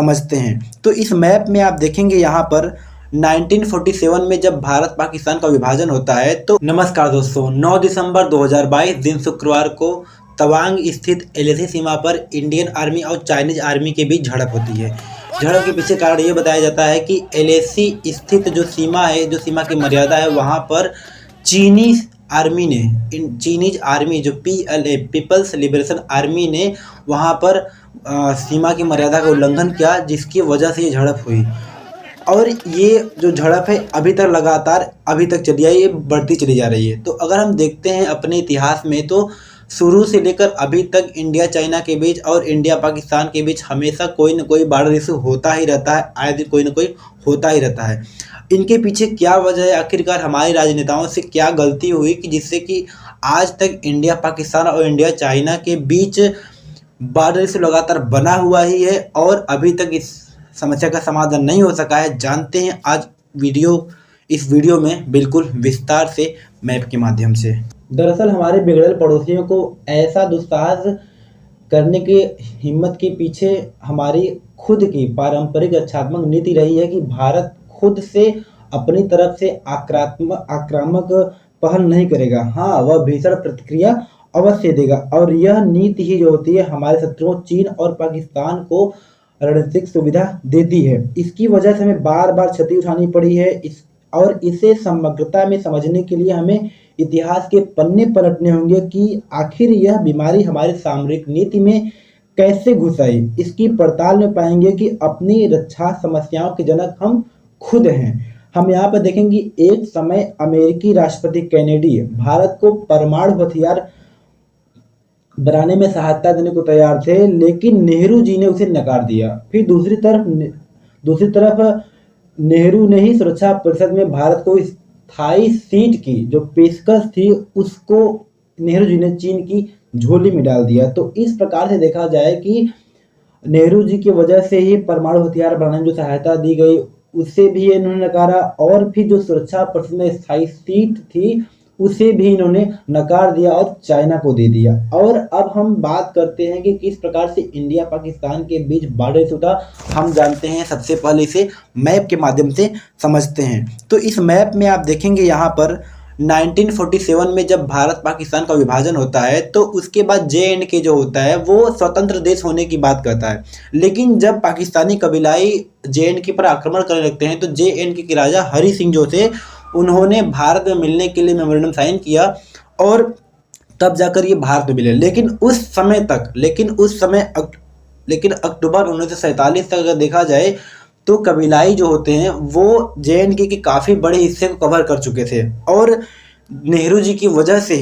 समझते हैं। तो इस मैप में आप देखेंगे यहाँ पर 1947 में जब भारत पाकिस्तान का विभाजन होता है। तो नमस्कार दोस्तों, 9 दिसंबर 2022 दिन शुक्रवार को तवांग स्थित एलएसी सीमा पर इंडियन आर्मी और चाइनीज आर्मी के बीच झड़प होती है। झड़प के पीछे कारण ये बताया जाता है कि एलएसी स्थित जो सीमा है, जो सीमा की मर्यादा है, वहाँ पर चीनीज आर्मी जो PLA पीपल्स लिबरेशन आर्मी ने वहाँ पर सीमा की मर्यादा का उल्लंघन किया, जिसकी वजह से ये झड़प हुई। और ये जो झड़प है अभी तक चली आई, ये बढ़ती चली जा रही है। तो अगर हम देखते हैं अपने इतिहास में, तो शुरू से लेकर अभी तक इंडिया चाइना के बीच और इंडिया पाकिस्तान के बीच हमेशा कोई न कोई बॉर्डर इशू होता ही रहता है, आए दिन कोई न कोई होता ही रहता है। इनके पीछे क्या वजह है, आखिरकार हमारे राजनेताओं से क्या गलती हुई कि जिससे कि आज तक इंडिया पाकिस्तान और इंडिया चाइना के बीच बॉर्डर इशू लगातार बना हुआ ही है और अभी तक इस समस्या का समाधान नहीं हो सका है। जानते हैं आज इस वीडियो में बिल्कुल विस्तार से मैप के माध्यम से। दरअसल हमारे बिगड़ेल पड़ोसियों को ऐसा दुस्साहस करने की हिम्मत के पीछे हमारी खुद की पारंपरिक रक्षात्मक नीति रही है कि भारत खुद से अपनी तरफ से आक्रामक पहल नहीं करेगा। हाँ, वह भीषण प्रतिक्रिया अवश्य देगा और यह नीति ही जो होती है हमारे शत्रुओं चीन और पाकिस्तान को रणनीतिक सुविधा देती है। इसकी वजह से हमें बार बार क्षति उठानी पड़ी है और इसे समग्रता में समझने के लिए हमें इतिहास के पन्ने पलटने होंगे कि आखिर यह बीमारी हमारी सामरिक नीति में कैसे घुस आई। इसकी पड़ताल में पाएंगे कि अपनी रक्षा समस्याओं के जनक हम खुद हैं। हम यहाँ पर देखेंगे एक समय अमेरिकी राष्ट्रपति केनेडी भारत को परमाणु हथियार बनाने में सहायता देने को तैयार थे, लेकिन नेहरू जी ने उसे नकार दिया। फिर दूसरी तरफ नेहरू ने ही सुरक्षा परिषद में भारत को स्थायी सीट की जो पेशकश थी उसको नेहरू जी ने चीन की झोली में डाल दिया। तो इस प्रकार से देखा जाए कि नेहरू जी की वजह से ही परमाणु हथियार बनाने में जो सहायता दी गई उसे भी इन्होंने नकारा और फिर जो सुरक्षा परिषद में स्थायी सीट थी उसे भी इन्होंने नकार दिया और चाइना को दे दिया। और अब हम बात करते हैं कि किस प्रकार से इंडिया पाकिस्तान के बीच बॉर्डर इशू था। हम जानते हैं, सबसे पहले इसे मैप के माध्यम से समझते हैं। तो इस मैप में आप देखेंगे यहाँ पर 1947 में जब भारत पाकिस्तान का विभाजन होता है, तो उसके बाद JNK जो होता है वो स्वतंत्र देश होने की बात करता है। लेकिन जब पाकिस्तानी कबीलाई JNK पर आक्रमण करने लगते हैं, तो JNK के राजा हरि सिंह जो थे उन्होंने भारत में मिलने के लिए मेमोरेंडम साइन किया और तब जाकर ये भारत में मिले। लेकिन अक्टूबर 1947 तक अगर देखा जाए तो कबीलाई जो होते हैं वो JNK के काफ़ी बड़े हिस्से को कवर कर चुके थे और नेहरू जी की वजह से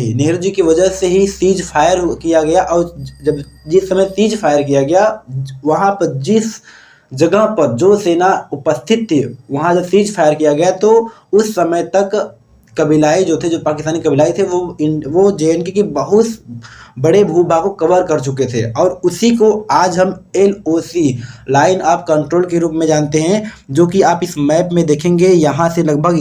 ही सीज फायर किया गया। और जिस समय सीज फायर किया गया, वहाँ पर जिस जगह पर जो सेना उपस्थित थी वहाँ जब सीज फायर किया गया, तो उस समय तक कबीलाई जो थे, जो पाकिस्तानी कबीलाई थे, वो JNK के बहुत बड़े भूभाग को कवर कर चुके थे और उसी को आज हम LOC लाइन ऑफ कंट्रोल के रूप में जानते हैं, जो कि आप इस मैप में देखेंगे। यहाँ से लगभग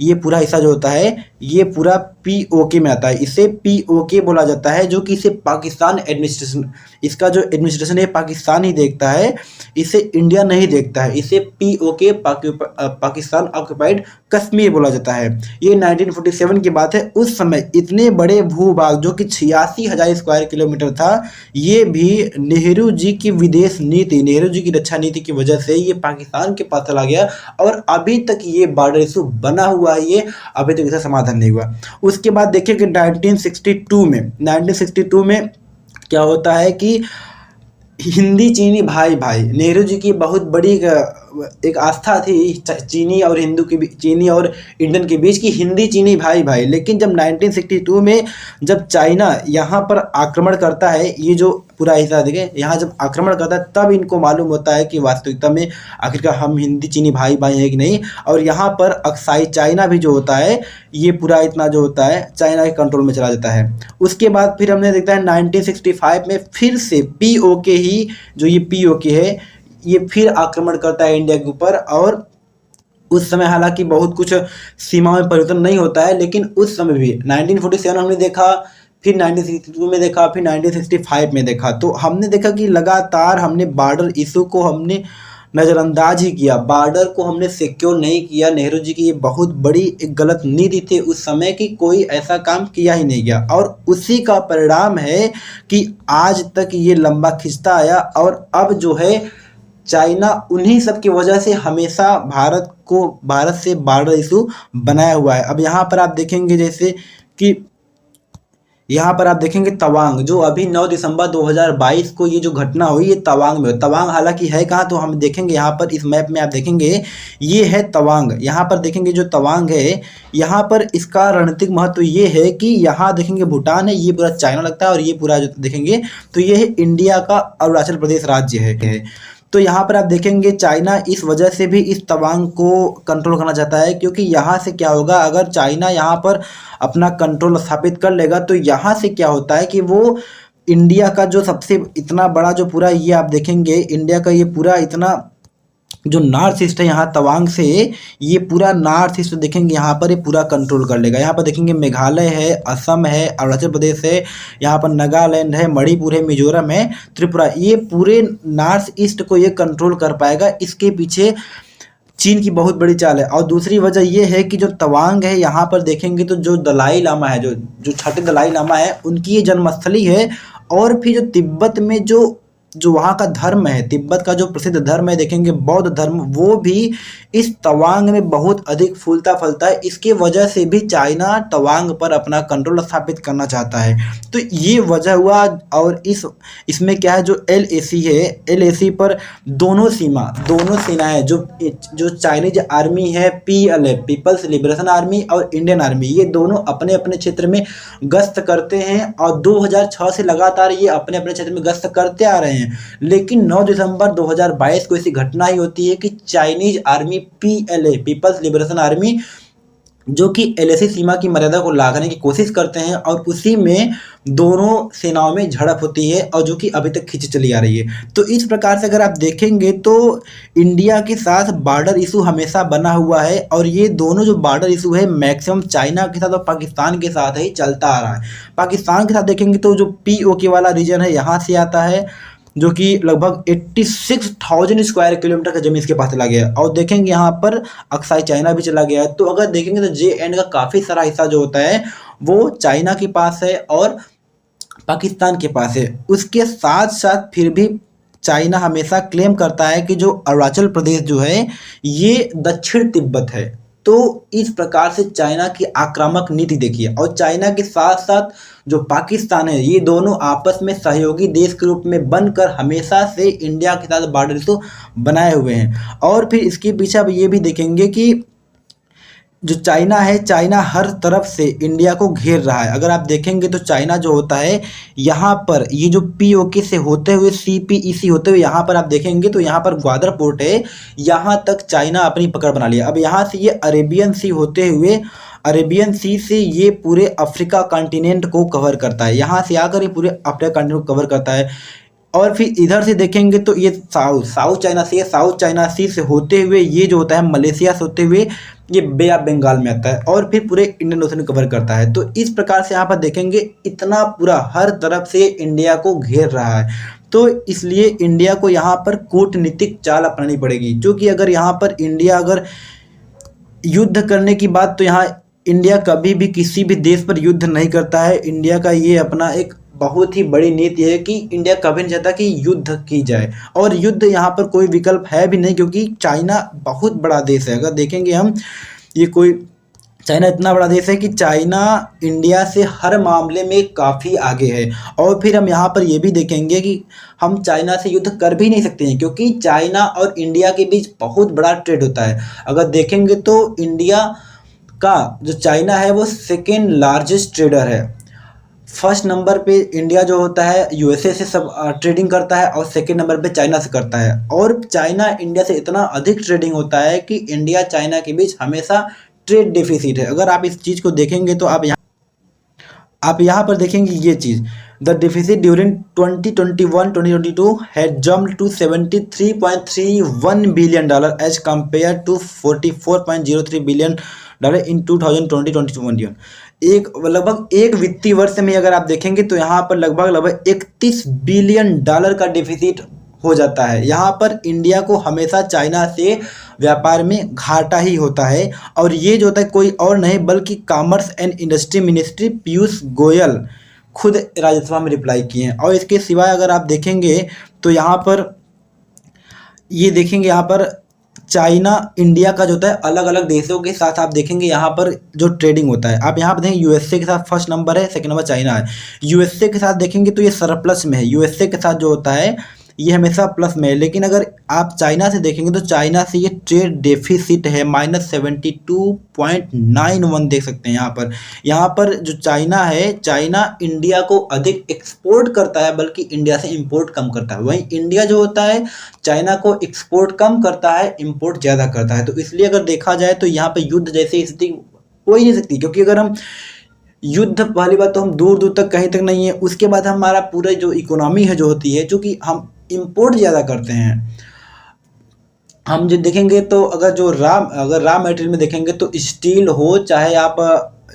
ये पूरा हिस्सा जो होता है ये पूरा POK में आता है। इसे POK बोला जाता है, जो कि इसे पाकिस्तान एडमिनिस्ट्रेशन, इसका जो एडमिनिस्ट्रेशन है पाकिस्तान ही देखता है, इसे इंडिया नहीं देखता है। इसे POK पाकिस्तान ऑक्युपाइड कश्मीर बोला जाता है। ये 1947 की बात है। उस समय इतने बड़े भूभाग जो कि 86,000 स्क्वायर किलोमीटर था, ये भी नेहरू जी की विदेश नीति, नेहरू जी की रक्षा नीति की वजह से ये पाकिस्तान के पास चला गया और अभी तक ये बॉर्डर इशू बना हुआ है, ये अभी तक इसका समाधान नहीं हुआ। उसके बाद देखिए कि 1962 में क्या होता है कि हिंदी चीनी भाई नेहरू जी की बहुत बड़ी एक आस्था थी चीनी और इंडियन के बीच की हिंदी चीनी भाई। लेकिन जब 1962 में जब चाइना यहाँ पर आक्रमण करता है, ये जो पूरा हिस्सा देखें, यहाँ जब आक्रमण करता है तब इनको मालूम होता है कि वास्तविकता में आखिरकार हम हिंदी चीनी भाई हैं कि नहीं। और यहाँ पर अक्साई चाइना भी जो होता है, ये पूरा इतना जो होता है चाइना के कंट्रोल में चला जाता है। उसके बाद फिर हमने देखता है 1965 में फिर से POK ही, जो ये POK है, ये फिर आक्रमण करता है इंडिया के ऊपर। और उस समय हालांकि बहुत कुछ सीमा में परिवर्तन नहीं होता है, लेकिन उस समय भी 1947 हमने देखा फिर 1962 में देखा, फिर 1965 में देखा। तो हमने देखा कि लगातार हमने बॉर्डर इशू को हमने नज़रअंदाज ही किया, बॉर्डर को हमने सिक्योर नहीं किया। नेहरू जी की ये बहुत बड़ी एक गलत नीति थी उस समय की, कोई ऐसा काम किया ही नहीं गया, और उसी का परिणाम है कि आज तक ये लंबा खिंचता आया। और अब जो है चाइना उन्हीं सब की वजह से हमेशा भारत से बॉर्डर इशू बनाया हुआ है। अब यहाँ पर आप देखेंगे जैसे कि यहाँ पर आप देखेंगे तवांग, जो अभी 9 दिसंबर 2022 को ये जो घटना हुई, ये तवांग में। तवांग हालांकि है कहाँ, तो हम देखेंगे यहाँ पर इस मैप में आप देखेंगे ये है तवांग। यहाँ पर देखेंगे जो तवांग है, यहाँ पर इसका रणनीतिक महत्व ये है कि यहाँ देखेंगे भूटान है, ये पूरा चाइना लगता है, और ये पूरा जो देखेंगे तो ये है इंडिया का अरुणाचल प्रदेश राज्य है। तो यहाँ पर आप देखेंगे चाइना इस वजह से भी इस तवांग को कंट्रोल करना चाहता है, क्योंकि यहाँ से क्या होगा, अगर चाइना यहाँ पर अपना कंट्रोल स्थापित कर लेगा तो यहाँ से क्या होता है कि वो इंडिया का जो सबसे इतना बड़ा जो पूरा ये आप देखेंगे इंडिया का ये पूरा इतना जो नॉर्थ ईस्ट है, यहाँ तवांग से ये पूरा नॉर्थ ईस्ट देखेंगे यहाँ पर ये पूरा कंट्रोल कर लेगा। यहाँ पर देखेंगे मेघालय है, असम है, अरुणाचल प्रदेश है, यहाँ पर नागालैंड है, मणिपुर है, मिजोरम है, त्रिपुरा, ये पूरे नॉर्थ ईस्ट को ये कंट्रोल कर पाएगा। इसके पीछे चीन की बहुत बड़ी चाल है। और दूसरी वजह यह है कि जो तवांग है, यहाँ पर देखेंगे तो जो दलाई लामा है, जो छठे दलाई लामा है, उनकी ये जन्मस्थली है। और फिर जो तिब्बत में जो वहाँ का धर्म है, तिब्बत का जो प्रसिद्ध धर्म है देखेंगे बौद्ध धर्म, वो भी इस तवांग में बहुत अधिक फूलता फलता है। इसके वजह से भी चाइना तवांग पर अपना कंट्रोल स्थापित करना चाहता है। तो ये वजह हुआ। और इसमें क्या है, जो LAC है, LAC पर दोनों सेनाएं जो चाइनीज आर्मी है, PLA पीपल्स लिबरेशन आर्मी और इंडियन आर्मी, ये दोनों अपने अपने क्षेत्र में गश्त करते हैं। और 2006 से लगातार ये अपने अपने क्षेत्र में गश्त करते आ रहे हैं। लेकिन 9 दिसंबर 2022 को ऐसी घटना ही होती है कि Chinese army PLA people's liberation army, जो कि LAC सीमा की मर्यादा को लांघने की कोशिश करते हैं, और उसी में दोनों सेनाओं में झड़प होती है, और जो कि अभी तक खींची चली आ रही है। तो इस प्रकार से अगर आप देखेंगे तो इंडिया के साथ बॉर्डर इशू हमेशा बना हुआ है, और ये दोनों जो बॉर्डर इशू है मैक्सिमम चाइना के साथ और पाकिस्तान के साथ ही चलता आ रहा है। पाकिस्तान के साथ देखेंगे तो जो POK वाला रीजन है, यहाँ से आता है, जो कि लगभग 86,000 स्क्वायर किलोमीटर का जमीन इसके पास चला गया है। और देखेंगे यहाँ पर अक्साई चाइना भी चला गया है। तो अगर देखेंगे तो JN का काफ़ी सारा हिस्सा जो होता है वो चाइना के पास है और पाकिस्तान के पास है। उसके साथ साथ फिर भी चाइना हमेशा क्लेम करता है कि जो अरुणाचल प्रदेश जो है ये दक्षिण तिब्बत है। तो इस प्रकार से चाइना की आक्रामक नीति देखिए। और चाइना के साथ साथ जो पाकिस्तान है, ये दोनों आपस में सहयोगी देश के रूप में बनकर हमेशा से इंडिया के साथ बॉर्डर इशू बनाए हुए हैं। और फिर इसके पीछे अब ये भी देखेंगे कि जो चाइना है, चाइना हर तरफ से इंडिया को घेर रहा है। अगर आप देखेंगे तो चाइना जो होता है यहाँ पर ये जो POK से होते हुए CPEC होते हुए यहाँ पर आप देखेंगे तो यहाँ पर ग्वादर पोर्ट है, यहाँ तक चाइना अपनी पकड़ बना लिया। अब यहाँ से ये अरेबियन सी होते हुए, अरेबियन सी से ये पूरे अफ्रीका कॉन्टिनेंट को कवर करता है, यहाँ से आकर ये पूरे अफ्रीका कॉन्टिनेंट को कवर करता है। और फिर इधर से देखेंगे तो ये साउथ चाइना सी है, साउथ चाइना सी से होते हुए ये जो होता है मलेशिया से होते हुए ये बे ऑफ बंगाल में आता है, और फिर पूरे इंडियन ओशन को कवर करता है। तो इस प्रकार से यहाँ पर देखेंगे इतना पूरा हर तरफ से इंडिया को घेर रहा है। तो इसलिए इंडिया को यहाँ पर कूटनीतिक चाल अपनानी पड़ेगी, जो कि अगर यहाँ पर इंडिया अगर युद्ध करने की बात, तो यहाँ इंडिया कभी भी किसी भी देश पर युद्ध नहीं करता है। इंडिया का ये अपना एक बहुत ही बड़ी नीति है कि इंडिया कभी नहीं चाहता कि युद्ध की जाए, और युद्ध यहाँ पर कोई विकल्प है भी नहीं, क्योंकि चाइना बहुत बड़ा देश है। अगर देखेंगे हम चाइना इतना बड़ा देश है कि चाइना इंडिया से हर मामले में काफ़ी आगे है। और फिर हम यहाँ पर ये भी देखेंगे कि हम चाइना से युद्ध कर भी नहीं सकते हैं, क्योंकि चाइना और इंडिया के बीच बहुत बड़ा ट्रेड होता है। अगर देखेंगे तो इंडिया का जो चाइना है वो सेकेंड लार्जेस्ट ट्रेडर है। फर्स्ट नंबर पे इंडिया जो होता है USA से सब ट्रेडिंग करता है, और सेकेंड नंबर पे चाइना से करता है। और चाइना इंडिया से इतना अधिक ट्रेडिंग होता है कि इंडिया चाइना के बीच हमेशा ट्रेड डेफिसिट है। अगर आप इस चीज़ को देखेंगे तो आप यहाँ पर देखेंगे ये चीज़, the deficit during 2021-2022 had jumped to $73.31 billion as compared to $44.03 billion in 2020-2021। लगभग एक वित्तीय वर्ष में अगर आप देखेंगे तो यहाँ पर लगभग लगभग 31 बिलियन डॉलर का डिफिसिट हो जाता है। यहाँ पर इंडिया को हमेशा चाइना से व्यापार में घाटा ही होता है, और ये जो होता है कोई और नहीं बल्कि commerce and industry ministry Piyush Goyal खुद राज्यसभा में रिप्लाई किए हैं। और इसके सिवाय अगर आप देखेंगे तो यहाँ पर ये देखेंगे, यहाँ पर चाइना इंडिया का जो होता है अलग अलग देशों के साथ आप देखेंगे यहाँ पर जो ट्रेडिंग होता है, आप यहाँ पर देखेंगे यूएसए के साथ फर्स्ट नंबर है, सेकंड नंबर चाइना है। यूएसए के साथ देखेंगे तो ये सरप्लस में है, यूएसए के साथ जो होता है ये हमेशा प्लस में है। लेकिन अगर आप चाइना से देखेंगे तो चाइना से ये ट्रेड डेफिसिट है -72.91 देख सकते हैं। यहाँ पर जो चाइना है, चाइना इंडिया को अधिक एक्सपोर्ट करता है बल्कि इंडिया से इंपोर्ट कम करता है। वहीं इंडिया जो होता है चाइना को एक्सपोर्ट कम करता है, इंपोर्ट ज़्यादा करता है। तो इसलिए अगर देखा जाए तो यहाँ पर युद्ध जैसी स्थिति हो ही नहीं सकती, क्योंकि अगर हम युद्ध पहली बात तो हम दूर दूर तक कहीं तक नहीं है, उसके बाद हमारा पूरा जो इकोनॉमी है जो होती है, चूँकि हम इंपोर्ट ज़्यादा करते हैं। हम जो देखेंगे तो अगर रॉ मटेरियल में देखेंगे तो स्टील हो, चाहे आप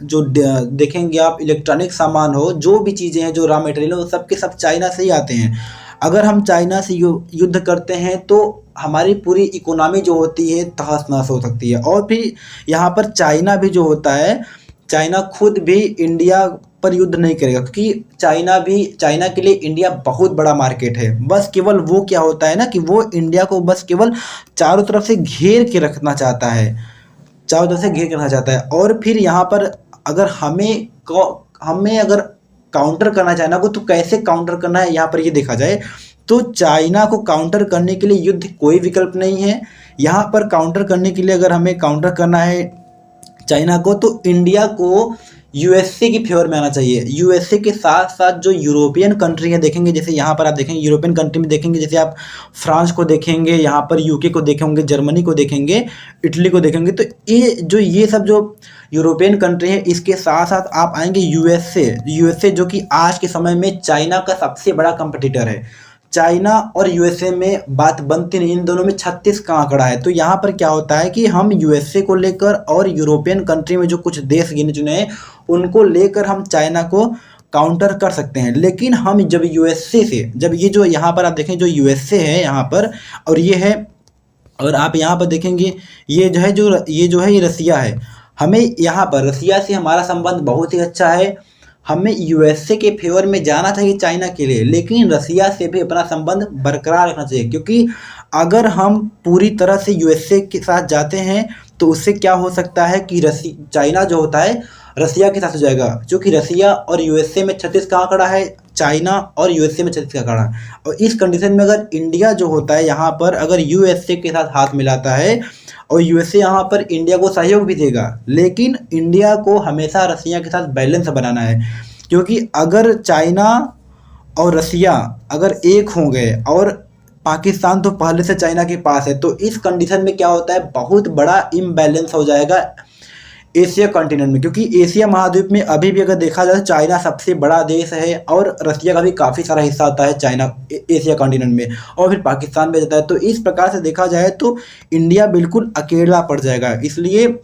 जो देखेंगे आप इलेक्ट्रॉनिक सामान हो, जो भी चीज़ें हैं जो रॉ मटेरियल हो, सब के सब चाइना से ही आते हैं। अगर हम चाइना से युद्ध करते हैं तो हमारी पूरी इकोनॉमी जो होती है तहस नहस हो सकती है। और फिर यहाँ पर चाइना भी जो होता है, चाइना खुद भी इंडिया पर युद्ध नहीं करेगा, क्योंकि चाइना के लिए इंडिया बहुत बड़ा मार्केट है। बस केवल वो क्या होता है ना कि वो इंडिया को बस केवल चारों तरफ से घेर के रखना चाहता है, और फिर यहाँ पर अगर हमें अगर काउंटर करना चाइना को, तो कैसे काउंटर करना है यहाँ पर ये देखा जाए तो चाइना को काउंटर करने के लिए युद्ध कोई विकल्प नहीं है। यहाँ पर काउंटर करने के लिए अगर हमें काउंटर करना है चाइना को, तो इंडिया को यूएसए की फेवर में आना चाहिए। यूएसए के साथ साथ जो यूरोपियन कंट्री है देखेंगे, जैसे यहाँ पर आप देखेंगे यूरोपियन कंट्री में देखेंगे, जैसे आप फ्रांस को देखेंगे, यहाँ पर यूके को देखेंगे, जर्मनी को देखेंगे, इटली को देखेंगे, तो ये सब जो यूरोपियन कंट्री है इसके साथ साथ आप आएंगे यूएसए जो कि आज के समय में चाइना का सबसे बड़ा कंपटीटर है। चाइना और यूएसए में बात बनती नहीं, इन दोनों में 36 का आंकड़ा है। तो यहाँ पर क्या होता है कि हम यूएसए को लेकर और यूरोपियन कंट्री में जो कुछ देश गिने चुने हैं उनको लेकर हम चाइना को काउंटर कर सकते हैं। लेकिन हम जब यूएसए से, जब ये जो यहाँ पर आप देखें जो यूएसए है यहाँ पर, और ये है, और आप यहाँ पर देखेंगे ये जो है ये रसिया है। हमें यहाँ पर रसिया से हमारा संबंध बहुत ही अच्छा है, हमें यूएसए के फेवर में जाना चाहिए चाइना के लिए, लेकिन रसिया से भी अपना संबंध बरकरार रखना चाहिए, क्योंकि अगर हम पूरी तरह से यूएसए के साथ जाते हैं तो उससे क्या हो सकता है कि चाइना जो होता है रसिया के साथ हो जाएगा, क्योंकि रसिया और यूएसए में 36 का आंकड़ा है, चाइना और यूएसए में 36 का आंकड़ा है। और इस कंडीशन में अगर इंडिया जो होता है यहाँ पर अगर यूएसए के साथ हाथ मिलाता है और यूएसए यहाँ पर इंडिया को सहयोग भी देगा, लेकिन इंडिया को हमेशा रसिया के साथ बैलेंस बनाना है, क्योंकि अगर चाइना और रसिया अगर एक हो गए और पाकिस्तान तो पहले से चाइना के पास है, तो इस कंडीशन में क्या होता है बहुत बड़ा इम्बैलेंस हो जाएगा एशिया कॉन्टिनेंट में, क्योंकि एशिया महाद्वीप में अभी भी अगर देखा जाए चाइना सबसे बड़ा देश है और रसिया का भी काफ़ी सारा हिस्सा आता है चाइना एशिया कॉन्टिनेंट में, और फिर पाकिस्तान भी जाता है। तो इस प्रकार से देखा जाए तो इंडिया बिल्कुल अकेला पड़ जाएगा। इसलिए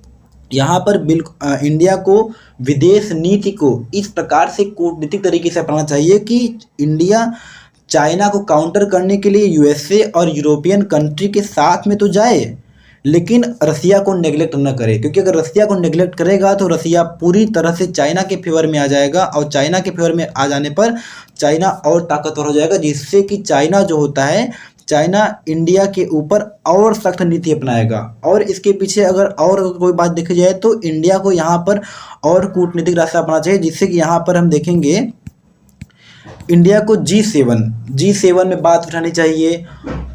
यहाँ पर इंडिया को विदेश नीति को इस प्रकार से कूटनीतिक तरीके से अपनाना चाहिए कि इंडिया चाइना को काउंटर करने के लिए यूएसए और यूरोपियन कंट्री के साथ में तो जाए, लेकिन रसिया को नेगलेक्ट न करे, क्योंकि अगर रसिया को नेगलेक्ट करेगा तो रसिया पूरी तरह से चाइना के फेवर में आ जाएगा, और चाइना के फेवर में आ जाने पर चाइना और ताकतवर हो जाएगा, जिससे कि चाइना जो होता है चाइना इंडिया के ऊपर और सख्त नीति अपनाएगा। और इसके पीछे अगर कोई बात देखी जाए तो इंडिया को यहाँ पर और कूटनीतिक रास्ता अपनाना चाहिए, जिससे कि यहाँ पर हम देखेंगे इंडिया को G7 में बात उठानी चाहिए,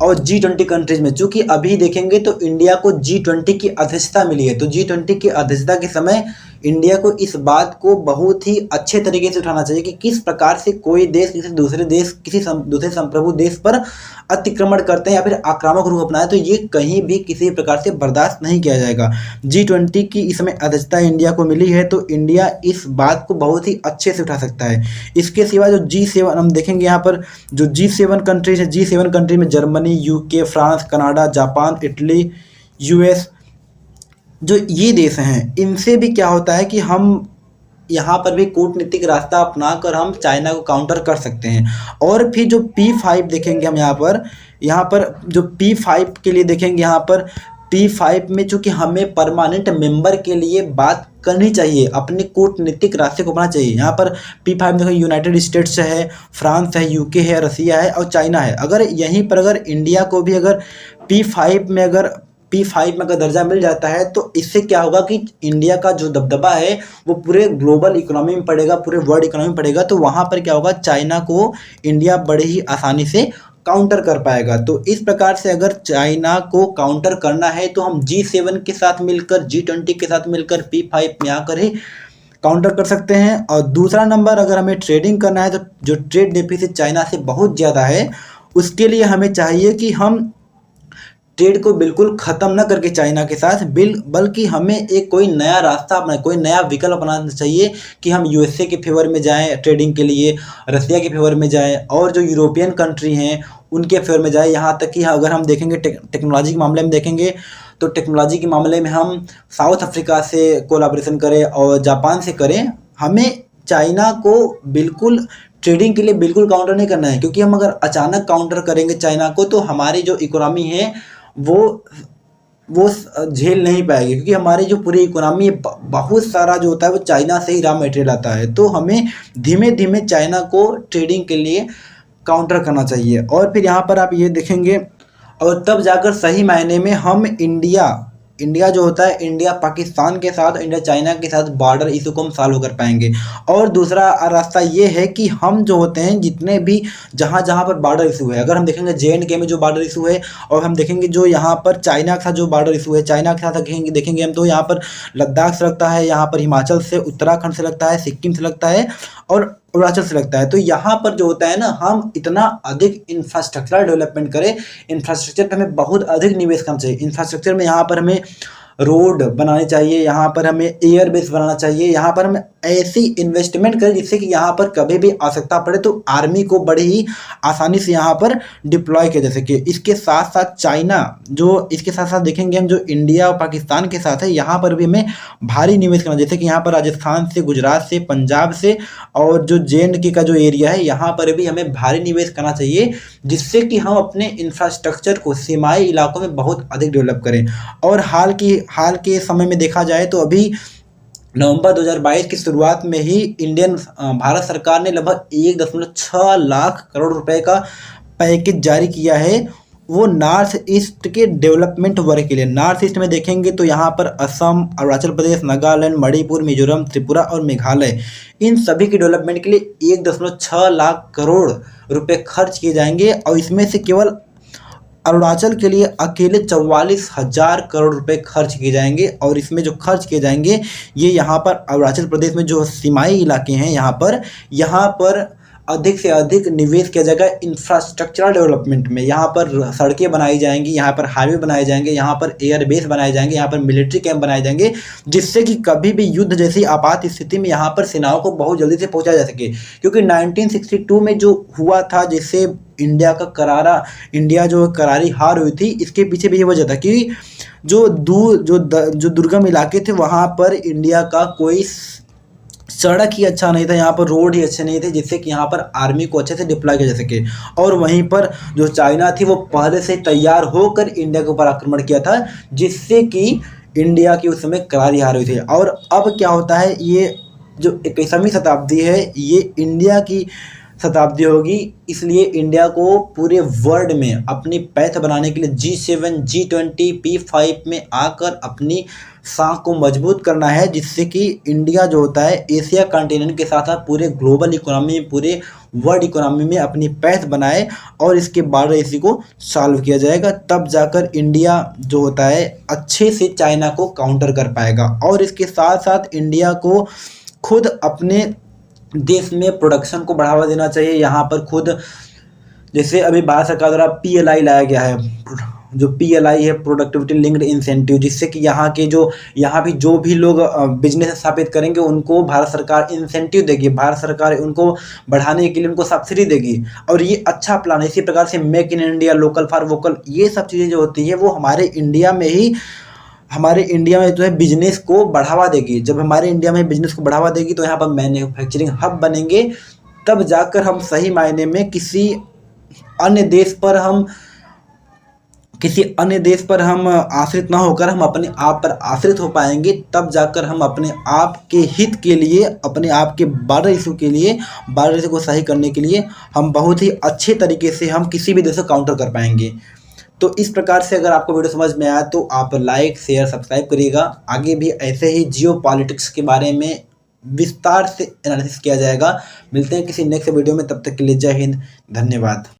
और G20 कंट्रीज में, चूँकि अभी देखेंगे तो इंडिया को G20 की अध्यक्षता मिली है, तो G20 की अध्यक्षता के समय इंडिया को इस बात को बहुत ही अच्छे तरीके से उठाना चाहिए कि किस प्रकार से कोई देश किसी दूसरे संप्रभु देश पर अतिक्रमण करते हैं या फिर आक्रामक रूप अपनाए, तो ये कहीं भी किसी प्रकार से बर्दाश्त नहीं किया जाएगा। G20 की इसमें अध्यक्षता इंडिया को मिली है, तो इंडिया इस बात को बहुत ही अच्छे से उठा सकता है। इसके सिवा जो G7 हम देखेंगे यहाँ पर जो G7 कंट्रीज है, G7 कंट्री में Germany, UK, France, Canada, Japan, Italy, US, जो ये देश हैं, इनसे भी क्या होता है कि हम यहाँ पर भी कूटनीतिक रास्ता अपनाकर हम चाइना को काउंटर कर सकते हैं। और फिर जो P5 देखेंगे हम यहाँ पर जो P5 के लिए देखेंगे, यहाँ पर P5 में चूंकि हमें परमानेंट मेंबर के लिए बात करनी चाहिए, अपने कूटनीतिक रास्ते को अपनाना चाहिए। यहाँ पर P5 देखो, यूनाइटेड स्टेट्स है, फ्रांस है, यूके है, रसिया है और चाइना है। अगर यहीं पर अगर इंडिया को भी अगर P5 में अगर दर्जा मिल जाता है तो इससे क्या होगा कि इंडिया का जो दबदबा है वो पूरे ग्लोबल इकोनॉमी में पड़ेगा, पूरे वर्ल्ड इकोनॉमी में पड़ेगा। तो वहाँ पर क्या होगा, चाइना को इंडिया बड़े ही आसानी से काउंटर कर पाएगा। तो इस प्रकार से अगर चाइना को काउंटर करना है तो हम G7 के साथ मिलकर, G20 के साथ मिलकर P5 में आकर ही काउंटर कर सकते हैं। और दूसरा नंबर, अगर हमें ट्रेडिंग करना है तो जो ट्रेड डेफिसिट चाइना से बहुत ज़्यादा है, उसके लिए हमें चाहिए कि हम ट्रेड को बिल्कुल ख़त्म न करके चाइना के साथ बल्कि हमें एक कोई नया रास्ता अपना, कोई नया विकल्प अपनाना चाहिए कि हम यूएसए के फेवर में जाएं ट्रेडिंग के लिए, रसिया के फेवर में जाएं और जो यूरोपियन कंट्री हैं उनके फेवर में जाएं। यहाँ तक कि अगर हम देखेंगे टेक्नोलॉजी के मामले में देखेंगे तो टेक्नोलॉजी के मामले में हम साउथ अफ्रीका से कोलैबोरेशन करें और जापान से करें। हमें चाइना को बिल्कुल ट्रेडिंग के लिए बिल्कुल काउंटर नहीं करना है, क्योंकि हम अगर अचानक काउंटर करेंगे चाइना को तो हमारी जो इकोनॉमी है वो झेल नहीं पाएगी, क्योंकि हमारी जो पूरी इकोनॉमी है बहुत सारा जो होता है वो चाइना से ही रॉ मटेरियल आता है। तो हमें धीमे धीमे चाइना को ट्रेडिंग के लिए काउंटर करना चाहिए। और फिर यहाँ पर आप ये देखेंगे, और तब जाकर सही मायने में हम इंडिया जो होता है, इंडिया पाकिस्तान के साथ, इंडिया चाइना के साथ बॉर्डर इशू को हम सॉल्व कर पाएंगे। और दूसरा रास्ता ये है कि हम जो होते हैं जितने भी जहाँ पर बॉर्डर इशू है, अगर हम देखेंगे J&K में जो बॉर्डर इशू है, और हम देखेंगे जो यहाँ पर चाइना के साथ जो बॉर्डर इशू है, चाइना के साथ देखेंगे हम तो यहाँ पर लद्दाख से लगता है, यहाँ पर हिमाचल से, उत्तराखंड से लगता है, सिक्किम से लगता है और अरुणाचल से लगता है। तो यहाँ पर जो होता है ना, हम इतना अधिक इंफ्रास्ट्रक्चरल डेवलपमेंट करें, इंफ्रास्ट्रक्चर पे हमें बहुत अधिक निवेश करना चाहिए। इंफ्रास्ट्रक्चर में यहाँ पर हमें रोड बनाने चाहिए, यहाँ पर हमें एयरबेस बनाना चाहिए, यहाँ पर हमें ऐसी इन्वेस्टमेंट करें जिससे कि यहाँ पर कभी भी आवश्यकता पड़े तो आर्मी को बड़ी ही आसानी से यहाँ पर डिप्लॉय किया जा सके। इसके साथ साथ इसके साथ साथ देखेंगे हम जो इंडिया और पाकिस्तान के साथ है, यहाँ पर भी हमें भारी निवेश करना, जैसे कि यहाँ पर राजस्थान से, गुजरात से, पंजाब से और जो J&K का जो एरिया है यहाँ पर भी हमें भारी निवेश करना चाहिए, जिससे कि हम अपने इंफ्रास्ट्रक्चर को सीमाई इलाकों में बहुत अधिक डेवलप करें। और हाल के समय में देखा जाए तो अभी नवंबर 2022 की शुरुआत में ही भारत सरकार ने लगभग 1.6 लाख करोड़ रुपए का पैकेज जारी किया है, वो नॉर्थ ईस्ट के डेवलपमेंट वर्क के लिए। नॉर्थ ईस्ट में देखेंगे तो यहाँ पर असम, अरुणाचल प्रदेश, नागालैंड, मणिपुर, मिजोरम, त्रिपुरा और मेघालय, इन सभी के डेवलपमेंट के लिए 1.6 लाख करोड़ रुपए खर्च किए जाएंगे। और इसमें से केवल अरुणाचल के लिए अकेले 44,000 करोड़ रुपए खर्च किए जाएंगे। और इसमें जो खर्च किए जाएंगे ये यहाँ पर अरुणाचल प्रदेश में जो सीमाई इलाके हैं यहाँ पर अधिक से अधिक निवेश किया जाएगा इंफ्रास्ट्रक्चरल डेवलपमेंट में। यहाँ पर सड़कें बनाई जाएंगी, यहाँ पर हाईवे बनाए जाएंगे, यहाँ पर एयरबेस बनाए जाएंगे, यहाँ पर मिलिट्री कैंप बनाए जाएंगे, जिससे कि कभी भी युद्ध जैसी आपात स्थिति में यहाँ पर सेनाओं को बहुत जल्दी से पहुँचा जा सके। क्योंकि 1962 में जो हुआ था, जिससे इंडिया जो करारी हार हुई थी, इसके पीछे भी ये वजह था कि जो दुर्गम इलाके थे वहाँ पर इंडिया का कोई सड़क ही अच्छा नहीं था, यहाँ पर रोड ही अच्छे नहीं थे, जिससे कि यहाँ पर आर्मी को अच्छे से डिप्लॉय किया जा सके। और वहीं पर जो चाइना थी वो पहले से तैयार होकर इंडिया के ऊपर आक्रमण किया था, जिससे कि इंडिया की उस समय करारी हार हुई थी। और अब क्या होता है, ये जो 21वीं शताब्दी है ये इंडिया की शताब्दी होगी, इसलिए इंडिया को पूरे वर्ल्ड में अपनी पैठ बनाने के लिए G7, G20, P5 में आकर अपनी साख को मजबूत करना है, जिससे कि इंडिया जो होता है एशिया कॉन्टिनेंट के साथ साथ पूरे ग्लोबल इकोनॉमी में, पूरे वर्ल्ड इकोनॉमी में अपनी पैठ बनाए और इसके बाद इसी को सॉल्व किया जाएगा। तब जाकर इंडिया जो होता है अच्छे से चाइना को काउंटर कर पाएगा। और इसके साथ साथ इंडिया को खुद अपने देश में प्रोडक्शन को बढ़ावा देना चाहिए। यहाँ पर खुद जैसे अभी भारत सरकार द्वारा PLI लाया गया है, जो PLI है प्रोडक्टिविटी लिंक्ड इंसेंटिव, जिससे कि यहाँ भी जो भी लोग बिजनेस स्थापित करेंगे उनको भारत सरकार इंसेंटिव देगी, भारत सरकार उनको बढ़ाने के लिए उनको सब्सिडी देगी। और ये अच्छा प्लान है। इसी प्रकार से make in India, local for vocal, ये सब चीज़ें जो होती है वो हमारे इंडिया में ही हमारे इंडिया में जो है बिजनेस को बढ़ावा देगी। जब हमारे इंडिया में बिजनेस को बढ़ावा देगी तो यहाँ पर मैन्युफैक्चरिंग हब बनेंगे, तब जाकर हम सही मायने में अन्य देश पर हम किसी अन्य देश पर हम आश्रित ना होकर हम अपने आप पर आश्रित हो पाएंगे। तब जाकर हम अपने आप के हित के लिए, अपने आप के बॉर्डर इशू के लिए, बॉर्डर इशू को सही करने के लिए हम बहुत ही अच्छे तरीके से हम किसी भी देश को काउंटर कर पाएंगे। तो इस प्रकार से अगर आपको वीडियो समझ में आया तो आप लाइक शेयर सब्सक्राइब करिएगा। आगे भी ऐसे ही जियो पॉलिटिक्स के बारे में विस्तार से एनालिसिस किया जाएगा। मिलते हैं किसी नेक्स्ट वीडियो में, तब तक के लिए जय हिंद, धन्यवाद।